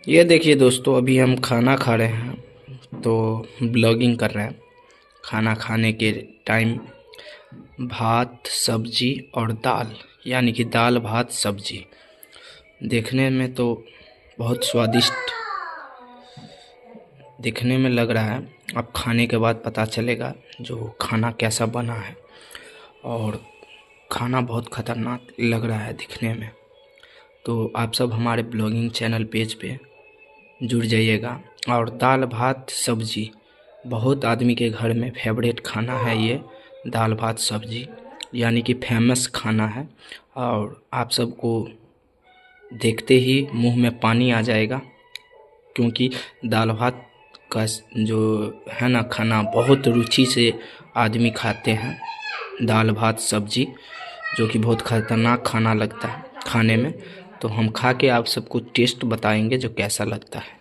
ये देखिए दोस्तों, अभी हम खाना खा रहे हैं तो ब्लॉगिंग कर रहे हैं। खाना खाने के टाइम भात सब्जी और दाल, यानी कि दाल भात सब्जी देखने में तो बहुत स्वादिष्ट दिखने में लग रहा है। अब खाने के बाद पता चलेगा जो खाना कैसा बना है। और खाना बहुत ख़तरनाक लग रहा है दिखने में। तो आप सब हमारे ब्लॉगिंग चैनल पेज पे जुड़ जाइएगा। और दाल भात सब्जी बहुत आदमी के घर में फेवरेट खाना है। ये दाल भात सब्जी यानी कि फेमस खाना है। और आप सबको देखते ही मुंह में पानी आ जाएगा, क्योंकि दाल भात का जो है ना खाना बहुत रुचि से आदमी खाते हैं। दाल भात सब्जी जो कि बहुत ख़तरनाक खाना लगता है खाने में। तो हम खा के आप सबको टेस्ट बताएंगे जो कैसा लगता है।